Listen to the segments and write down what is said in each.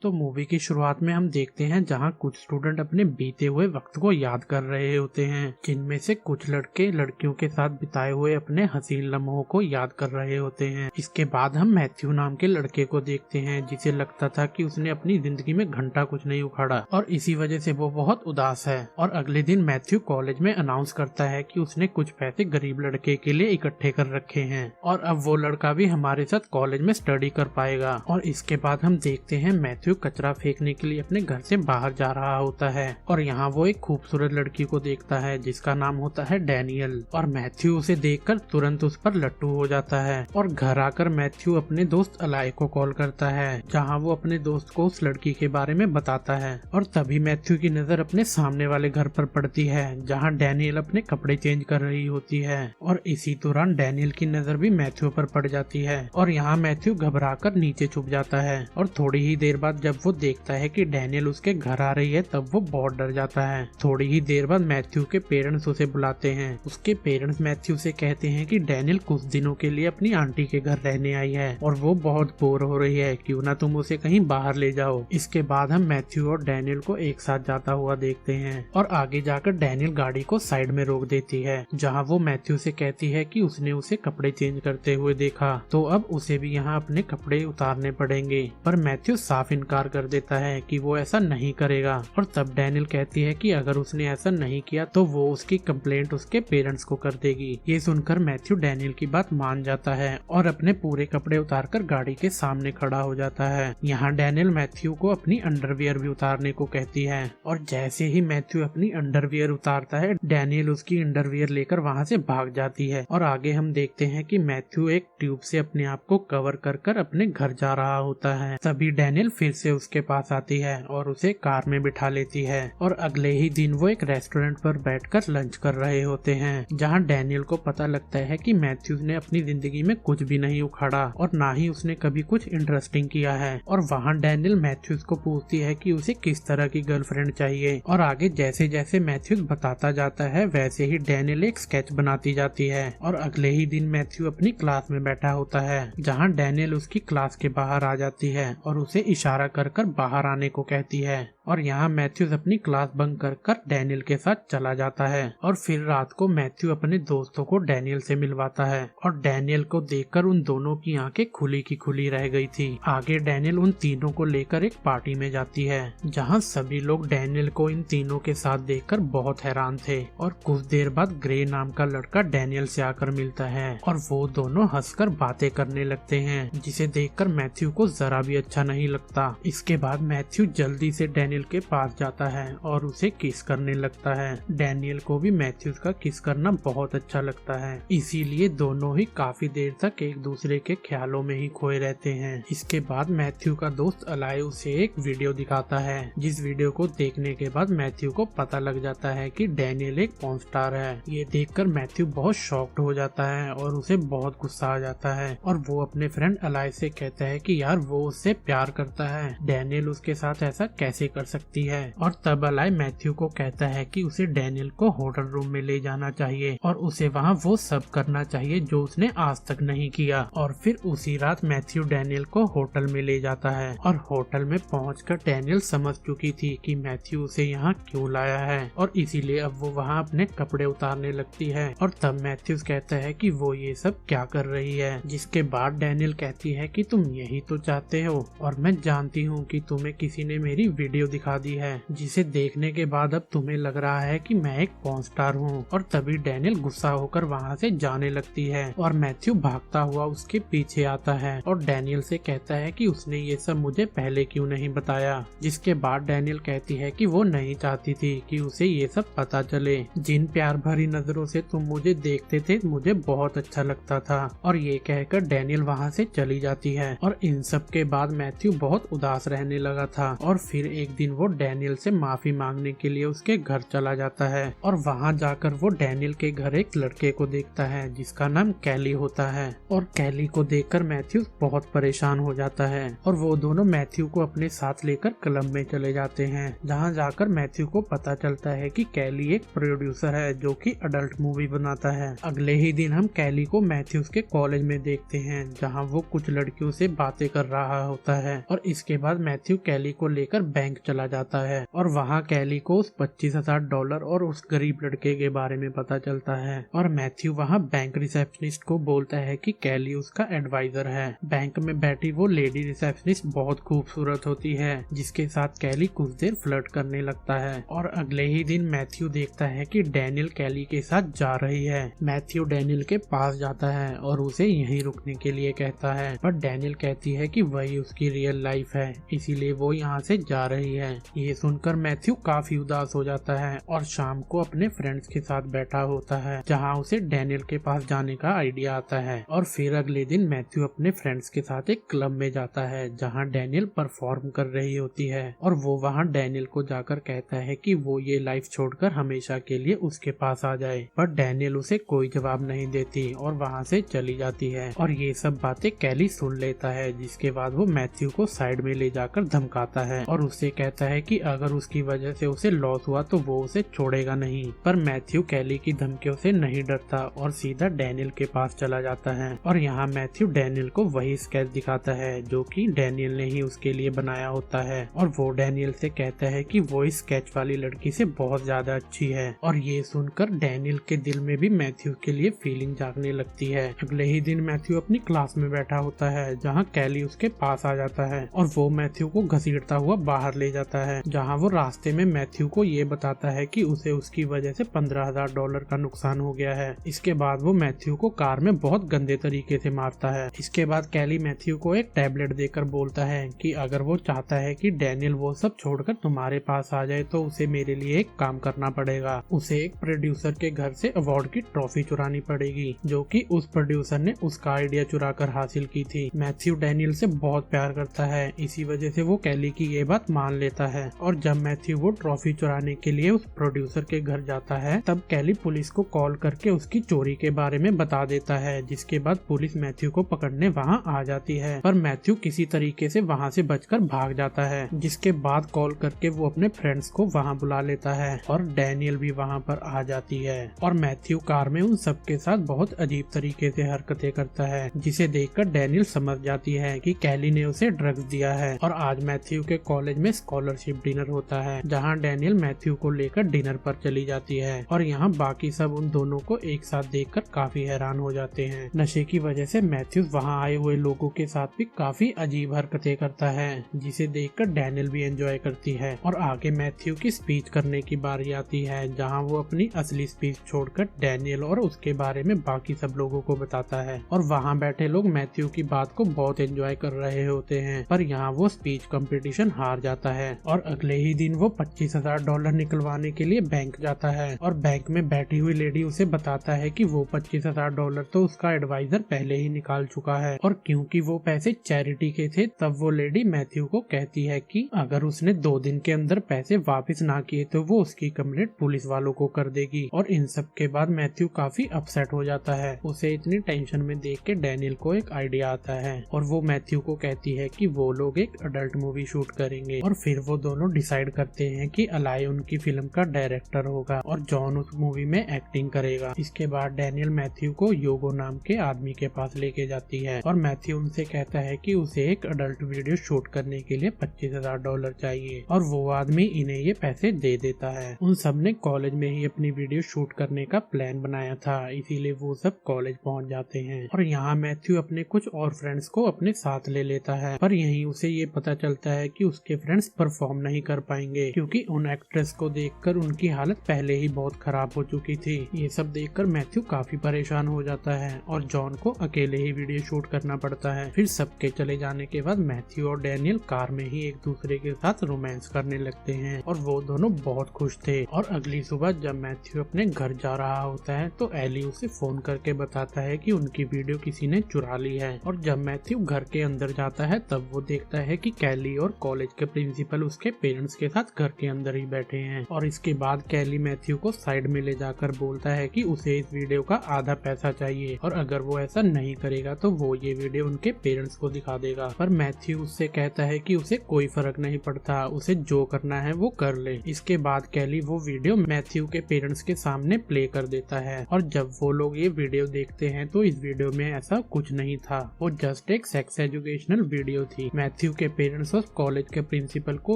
तो मूवी की शुरुआत में हम देखते हैं जहां कुछ स्टूडेंट अपने बीते हुए वक्त को याद कर रहे होते हैं, जिनमें से कुछ लड़के लड़कियों के साथ बिताए हुए अपने हसीन लम्हों को याद कर रहे होते हैं। इसके बाद हम मैथ्यू नाम के लड़के को देखते हैं जिसे लगता था कि उसने अपनी जिंदगी में घंटा कुछ नहीं उखाड़ा और इसी वजह से वो बहुत उदास है। और अगले दिन मैथ्यू कॉलेज में अनाउंस करता है कि उसने कुछ पैसे गरीब लड़के के लिए इकट्ठे कर रखे हैं और अब वो लड़का भी हमारे साथ कॉलेज में स्टडी कर पाएगा। और इसके बाद हम देखते हैं मैथ्यू कचरा फेंकने के लिए अपने घर से बाहर जा रहा होता है और यहाँ वो एक खूबसूरत लड़की को देखता है जिसका नाम होता है डैनियल। और मैथ्यू उसे देखकर तुरंत उस पर लट्टू हो जाता है और घर आकर मैथ्यू अपने दोस्त अलाय को कॉल करता है, जहाँ वो अपने दोस्त को उस लड़की के बारे में बताता है। और तभी मैथ्यू की नजर अपने सामने वाले घर पर पड़ती है जहाँ डैनियल अपने कपड़े चेंज कर रही होती है और इसी दौरान डैनियल की नजर भी मैथ्यू पर पड़ जाती है और यहाँ मैथ्यू घबराकर नीचे छुप जाता है। और थोड़ी ही देर बाद जब वो देखता है कि डैनियल उसके घर आ रही है तब वो बहुत डर जाता है। थोड़ी ही देर बाद मैथ्यू के पेरेंट्स उसे बुलाते हैं। उसके पेरेंट्स मैथ्यू से कहते हैं कि डैनियल कुछ दिनों के लिए अपनी आंटी के घर रहने आई है और वो बहुत बोर हो रही है, क्यों ना तुम उसे कहीं बाहर ले जाओ। इसके बाद हम मैथ्यू और डैनियल को एक साथ जाता हुआ देखते हैं और आगे जाकर डैनियल गाड़ी को साइड में रोक देती है, जहाँ वो मैथ्यू से कहती है कि उसने उसे कपड़े चेंज करते हुए देखा तो अब उसे भी यहाँ अपने कपड़े उतारने पड़ेंगे। पर मैथ्यू साफ इनकार कर देता है कि वो ऐसा नहीं करेगा और तब डैनियल कहती है कि अगर उसने ऐसा नहीं किया तो वो उसकी कंप्लेंट उसके पेरेंट्स को कर देगी। ये सुनकर मैथ्यू डैनियल की बात मान जाता है और अपने पूरे कपड़े उतारकर गाड़ी के सामने खड़ा हो जाता है। यहाँ डैनियल मैथ्यू को अपनी अंडरवियर भी उतारने को कहती है और जैसे ही मैथ्यू अपनी अंडरवियर उतारता है डैनियल उसकी अंडरवियर लेकर वहाँ से भाग जाती है। और आगे हम देखते हैं कि मैथ्यू एक ट्यूब से अपने आप को कवर कर अपने घर जा रहा होता है। तभी डैनियल फिर से उसके पास आती है और उसे कार में बिठा लेती है और अगले ही दिन वो एक रेस्टोरेंट पर बैठकर लंच कर रहे होते हैं, जहां डैनियल को पता लगता है कि मैथ्यूज ने अपनी जिंदगी में कुछ भी नहीं उखाड़ा और ना ही उसने कभी कुछ इंटरेस्टिंग किया है। और वहां डैनियल मैथ्यूज को पूछती है कि उसे किस तरह की गर्लफ्रेंड चाहिए और आगे जैसे जैसे मैथ्यूज बताता जाता है वैसे ही डैनियल एक स्केच बनाती जाती है। और अगले ही दिन मैथ्यू अपनी क्लास में बैठा होता है, जहाँ डैनियल उसकी क्लास के बाहर आ जाती है और उसे इशारा कर बाहर आने को कहती है। और यहाँ मैथ्यूज अपनी क्लास बंक कर डैनियल के साथ चला जाता है और फिर रात को मैथ्यू अपने दोस्तों को डैनियल से मिलवाता है और डैनियल को देखकर उन दोनों की आंखें खुली की खुली रह गई थी। आगे डैनियल उन तीनों को लेकर एक पार्टी में जाती है, जहाँ सभी लोग डैनियल को इन तीनों के साथ देखकर बहुत हैरान थे। और कुछ देर बाद ग्रे नाम का लड़का डैनियल से आकर मिलता है और वो दोनों हंसकर बातें करने लगते हैं, जिसे देखकर मैथ्यू को जरा भी अच्छा नहीं लगता। इसके बाद मैथ्यू जल्दी से डैनियल के पास जाता है और उसे किस करने लगता है। डैनियल को भी मैथ्यूज का किस करना बहुत अच्छा लगता है, इसीलिए दोनों ही काफी देर तक एक दूसरे के ख्यालों में ही खोए रहते हैं। इसके बाद मैथ्यू का दोस्त अलाय उसे एक वीडियो दिखाता है, जिस वीडियो को देखने के बाद मैथ्यू को पता लग जाता है कि डैनियल एक पॉर्न स्टार है। ये देखकर मैथ्यू बहुत शॉक्ड हो जाता है और उसे बहुत गुस्सा आ जाता है और वो अपने फ्रेंड अलाय से कहता है कि यार वो उससे प्यार करता है, डैनियल उसके साथ ऐसा कैसे कर सकती है। और तब अलाय मैथ्यू को कहता है कि उसे डैनियल को होटल रूम में ले जाना चाहिए और उसे वहाँ वो सब करना चाहिए जो उसने आज तक नहीं किया। और फिर उसी रात मैथ्यू डैनियल को होटल में ले जाता है और होटल में पहुंचकर डैनियल समझ चुकी थी कि मैथ्यू उसे यहाँ क्यों लाया है और इसीलिए अब वो वहाँ अपने कपड़े उतारने लगती है। और तब मैथ्यूज कहता है कि वो ये सब क्या कर रही है, जिसके बाद डैनियल कहती है कि तुम यही तो चाहते हो और मैं जानती हूँ कि तुम्हें किसी ने मेरी वीडियो दिखा दी है, जिसे देखने के बाद अब तुम्हें लग रहा है कि मैं एक पॉर्न स्टार हूँ। और तभी डैनियल गुस्सा होकर वहाँ से जाने लगती है और मैथ्यू भागता हुआ उसके पीछे आता है और डैनियल से कहता है कि उसने ये सब मुझे पहले क्यों नहीं बताया। जिसके बाद डैनियल कहती है कि वो नहीं चाहती थी कि उसे ये सब पता चले। जिन प्यार भरी नजरों से तुम मुझे देखते थे मुझे बहुत अच्छा लगता था। और ये कहकर डैनियल वहाँ से चली जाती है। और इन सब के बाद मैथ्यू बहुत उदास रहने लगा था और फिर एक दिन वो डैनियल से माफी मांगने के लिए उसके घर चला जाता है और वहाँ जाकर वो डैनियल के घर एक लड़के को देखता है जिसका नाम कैली होता है। और कैली को देखकर मैथ्यू बहुत परेशान हो जाता है और वो दोनों मैथ्यू को अपने साथ लेकर क्लब में चले जाते हैं, जहाँ जाकर मैथ्यू को पता चलता है कि कैली एक प्रोड्यूसर है जो कि अडल्ट मूवी बनाता है। अगले ही दिन हम कैली को मैथ्यूज के कॉलेज में देखते हैं, जहाँ वो कुछ लड़कियों से बातें कर रहा होता है। और इसके बाद मैथ्यू कैली को लेकर बैंक चला जाता है और वहाँ कैली को उस $25,000 और उस गरीब लड़के के बारे में पता चलता है। और मैथ्यू वहाँ बैंक रिसेप्शनिस्ट को बोलता है कि कैली उसका एडवाइजर है। बैंक में बैठी वो लेडी रिसेप्शनिस्ट बहुत खूबसूरत होती है, जिसके साथ कैली कुछ देर फ्लर्ट करने लगता है। और अगले ही दिन मैथ्यू देखता है कि डैनियल कैली के साथ जा रही है। मैथ्यू डैनियल के पास जाता है और उसे यहीं रुकने के लिए कहता है, पर डैनियल कहती है कि वही उसकी रियल लाइफ है, इसीलिए वो यहाँ से जा रही है। ये सुनकर मैथ्यू काफी उदास हो जाता है और शाम को अपने फ्रेंड्स के साथ बैठा होता है, जहाँ उसे डैनियल के पास जाने का आइडिया आता है। और फिर अगले दिन मैथ्यू अपने फ्रेंड्स के साथ एक क्लब में जाता है, जहाँ डैनियल परफॉर्म कर रही होती है। और वो वहाँ डैनियल को जाकर कहता है कि वो ये लाइफ छोड़कर हमेशा के लिए उसके पास आ जाए, पर डैनियल उसे कोई जवाब नहीं देती और वहाँ से चली जाती है। और ये सब बातें कैली सुन लेता है, जिसके बाद वो मैथ्यू को साइड में ले जाकर धमकाता है और उससे कहता है कि अगर उसकी वजह से उसे लॉस हुआ तो वो उसे छोड़ेगा नहीं। पर मैथ्यू कैली की धमकियों से नहीं डरता और सीधा डैनियल के पास चला जाता है। और यहाँ मैथ्यू डैनियल को वही स्केच दिखाता है जो कि डैनियल ने ही उसके लिए बनाया होता है। और वो डैनियल से कहता है कि वो इस स्केच वाली लड़की से बहुत ज्यादा अच्छी है। और ये सुनकर डैनियल के दिल में भी मैथ्यू के लिए फीलिंग जागने लगती है। अगले ही दिन मैथ्यू अपनी क्लास में बैठा होता है, जहाँ कैली उसके पास आ जाता है और वो मैथ्यू को घसीटता हुआ बाहर ले जाता है, जहाँ वो रास्ते में मैथ्यू को ये बताता है कि उसे उसकी वजह से $15,000 का नुकसान हो गया है। इसके बाद वो मैथ्यू को कार में बहुत गंदे तरीके से मारता है। इसके बाद कैली मैथ्यू को एक टैबलेट देकर बोलता है कि अगर वो चाहता है कि डैनियल वो सब छोड़कर तुम्हारे पास आ जाए तो उसे मेरे लिए एक काम करना पड़ेगा। उसे एक प्रोड्यूसर के घर से अवार्ड की ट्रॉफी चुरानी पड़ेगी, जो कि उस प्रोड्यूसर ने उसका आइडिया चुरा कर हासिल की थी। मैथ्यू डैनियल से बहुत प्यार करता है, इसी वजह से वो कैली की ये बात मान लेता है। और जब मैथ्यू वो ट्रॉफी चुराने के लिए उस प्रोड्यूसर के घर जाता है, तब कैली पुलिस को कॉल करके उसकी चोरी के बारे में बता देता है, जिसके बाद पुलिस मैथ्यू को पकड़ने वहाँ आ जाती है। पर मैथ्यू किसी तरीके से वहाँ से बचकर भाग जाता है, जिसके बाद कॉल करके वो अपने फ्रेंड्स को वहाँ बुला लेता है और डैनियल भी वहाँ पर आ जाती है। और मैथ्यू कार में उन सबके साथ बहुत अजीब तरीके से हरकतें करता है, जिसे देखकर डैनियल समझ जाती है कि कैली ने उसे ड्रग्स दिया है। और आज मैथ्यू के कॉलेज में स्कॉलरशिप डिनर होता है, जहाँ डैनियल मैथ्यू को लेकर डिनर पर चली जाती है। और यहाँ बाकी सब उन दोनों को एक साथ देखकर काफी हैरान हो जाते हैं। नशे की वजह से मैथ्यू वहाँ आए हुए लोगों के साथ भी काफी अजीब हरकतें करता है, जिसे देखकर डैनियल भी एंजॉय करती है। और आगे मैथ्यू की स्पीच करने की बारी आती है, जहाँ वो अपनी असली स्पीच छोड़कर डैनियल और उसके बारे में बाकी सब लोगों को बताता है। और वहाँ बैठे लोग मैथ्यू की बात को बहुत एंजॉय कर रहे होते हैं, पर यहाँ वो स्पीच कंपटीशन हार जाता है। और अगले ही दिन वो $25,000 निकलवाने के लिए बैंक जाता है और बैंक में बैठी हुई लेडी उसे बताता है कि वो $25,000 तो उसका एडवाइजर पहले ही निकाल चुका है। और क्योंकि वो पैसे चैरिटी के थे, तब वो लेडी मैथ्यू को कहती है कि अगर उसने 2 दिन के अंदर पैसे वापस ना किए तो वो उसकी कंप्लेंट पुलिस वालों को कर देगी। और इन सब के बाद मैथ्यू काफी अपसेट हो जाता है। उसे इतनी टेंशन में देख के डैनियल को एक आइडिया आता है और वो मैथ्यू को कहती है कि वो लोग एक अडल्ट मूवी शूट करेंगे। और फिर वो दोनों डिसाइड करते हैं कि अलाई उनकी फिल्म का डायरेक्टर होगा और जॉन उस मूवी में एक्टिंग करेगा। इसके बाद डैनियल मैथ्यू को योगो नाम के आदमी के पास लेके जाती है और मैथ्यू उनसे कहता है कि उसे एक अडल्ट वीडियो शूट करने के लिए $25,000 चाहिए और वो आदमी इन्हें ये पैसे दे देता है। उन सब ने कॉलेज में ही अपनी वीडियो शूट करने का प्लान बनाया था, इसीलिए वो सब कॉलेज पहुंच जाते हैं। और यहाँ मैथ्यू अपने कुछ और फ्रेंड्स को अपने साथ ले लेता है, पर यहीं उसे ये पता चलता है कि उसके फ्रेंड्स परफॉर्म नहीं कर पाएंगे, क्योंकि उन एक्ट्रेस को देखकर उनकी हालत पहले ही बहुत खराब हो चुकी थी। ये सब देखकर मैथ्यू काफी परेशान हो जाता है और जॉन को अकेले ही वीडियो शूट करना पड़ता है। फिर सबके चले जाने के बाद मैथ्यू और डैनियल कार में ही एक दूसरे के साथ रोमांस करने लगते हैं और वो दोनों बहुत खुश थे। और अगली सुबह जब मैथ्यू अपने घर जा रहा होता है तो एली उसे फोन करके बताता है कि उनकी वीडियो किसी ने चुरा ली है। और जब मैथ्यू घर के अंदर जाता है तब वो देखता है कि कैली और कॉलेज के प्रिंसिपल प्रिंसिपल उसके पेरेंट्स के साथ घर के अंदर ही बैठे हैं और इसके बाद कैली मैथ्यू को साइड में ले जाकर बोलता है कि उसे इस वीडियो का आधा पैसा चाहिए और अगर वो ऐसा नहीं करेगा तो वो ये वीडियो उनके पेरेंट्स को दिखा देगा। पर मैथ्यू उससे कहता है कि उसे कोई फर्क नहीं पड़ता, उसे जो करना है वो कर ले। इसके बाद कैली वो वीडियो मैथ्यू के पेरेंट्स के सामने प्ले कर देता है और जब वो लोग ये वीडियो देखते हैं तो इस वीडियो में ऐसा कुछ नहीं था, वो जस्ट एक सेक्स एजुकेशनल वीडियो थी। मैथ्यू के पेरेंट्स और कॉलेज के प्रिंसिपल को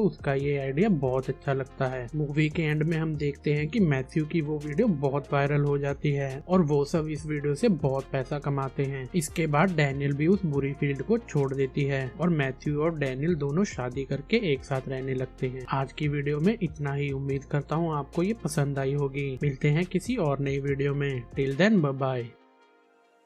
उसका ये आइडिया बहुत अच्छा लगता है। मूवी के एंड में हम देखते हैं कि मैथ्यू की वो वीडियो बहुत वायरल हो जाती है और वो सब इस वीडियो से बहुत पैसा कमाते हैं। इसके बाद डैनियल भी उस बुरी फील्ड को छोड़ देती है और मैथ्यू और डैनियल दोनों शादी करके एक साथ रहने लगते हैं। आज की वीडियो में इतना ही। उम्मीद करता हूँ आपको ये पसंद आई होगी। मिलते हैं किसी और नई वीडियो में। Till then bye bye.